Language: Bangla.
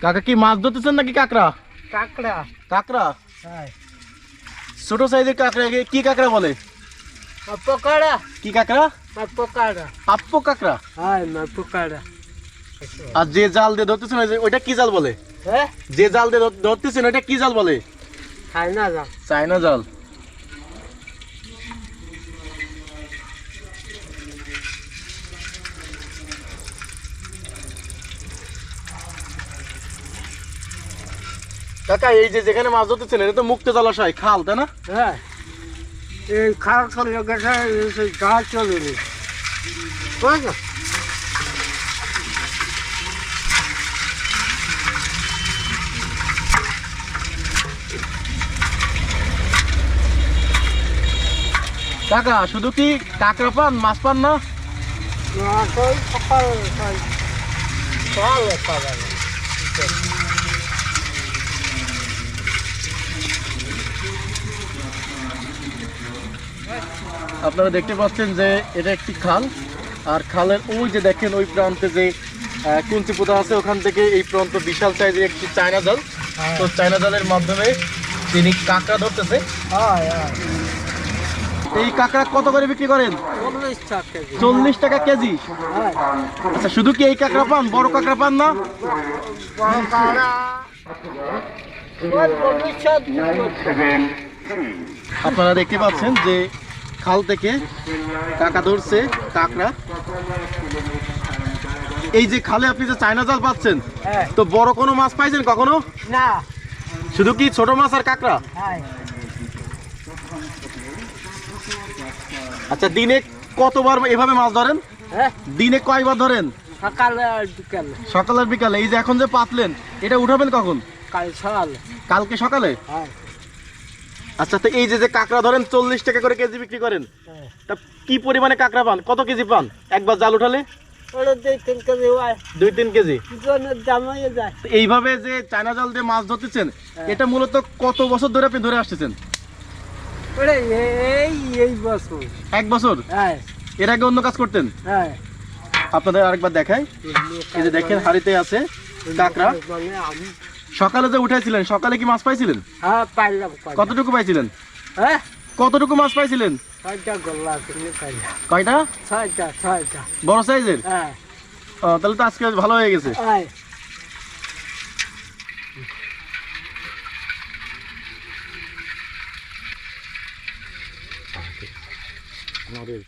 কাকা কি মাছ ধরতেছেন নাকি কাঁকড়া? কাঁকড়া। কাঁকড়া? হ্যাঁ। ছোট সাইজের কাঁকড়া, কি কাঁকড়া বলে? পোকাড়া। কি কাঁকড়া? পোকাড়া। আপ্পো কাঁকড়া? হ্যাঁ, পোকাড়া। আর যে জাল দিয়ে ধরতেছেন ওইটা কি জাল বলে? হ্যাঁ, যে জাল দিয়ে ধরতেছেন ওইটা কি জাল বলে? চায়না জাল। চায়না জাল। কাকা এই যে যেখানে মাছ ধরতেছেন এটা তো মুক্ত জলাশয়, খাল, তাই না? হ্যাঁ, এই খাল চলে গেছে, গাছ চলে নি। বুঝলো? কাকা শুধু কি কাঁকড়া পান, মাছ পান না? সকাল সকালে পাবে না। আপনারা দেখতে পাচ্ছেন যে এটা একটি খাল, আর খালের ওই যে দেখেন ওই প্রান্তে যে কুঞ্চি পোতা আছে, ওখান থেকে এই প্রান্ত বিশাল সাইজের একটি চায়না জাল। তো চায়না জালের মাধ্যমে তিনি কাঁকড়া ধরতেছে। এই কাঁকড়া কত করে বিক্রি করেন? 40 টাকা কেজি। আচ্ছা, শুধু কি এই কাঁকড়া পান, বড় কাঁকড়া পান না? আপনারা দেখতে পাচ্ছেন যে খাল থেকে কাকা ধরছে কাঁকড়া। এই যে খালে আপনি যে চায়না জাল পাচ্ছেন, তো বড় কোনো মাছ পাইছেন কখনো? না, শুধু কি ছোট মাছ আর কাঁকড়া? আচ্ছা, দিনে কতবার এভাবে মাছ ধরেন? দিনে কয়বার ধরেন? সকালে আর বিকালে। সকাল আর বিকালে। এই যে এখন যে পাতলেন, এটা উঠাবেন কখন? কাল সকালে। কালকে সকালে? আচ্ছা, তো এই যে কাঁকড়া ধরেন 40 টাকা করে কেজি বিক্রি করেন, তা কি পরিমাণে কাঁকড়া পান, কত কেজি পান একবার জাল উঠালে? 2-3 কেজি। এইভাবে যে চায়না জাল দিয়ে মাছ ধরতেছেন, এটা মূলত কত বছর ধরে আপনি ধরে আসতেছেন? এই বছর। 1 বছর? এর আগে অন্য কাজ করতেন? আপনাদের আরেকবার দেখাই। এই যে দেখেন হাড়িতে আছে কাঁকড়া। সকালে যে উঠাইছিলেন, সকালে কি মাছ পাইছিলেন? হ্যাঁ, পাইলাম। কতটুকু পাইছিলেন? কতটুকু মাছ পাইছিলেন? 6টা গোল্লা। কয়টা? 6টা। বড় সাইজের? তাহলে তো আজকে ভালো হয়ে গেছে। আমাদের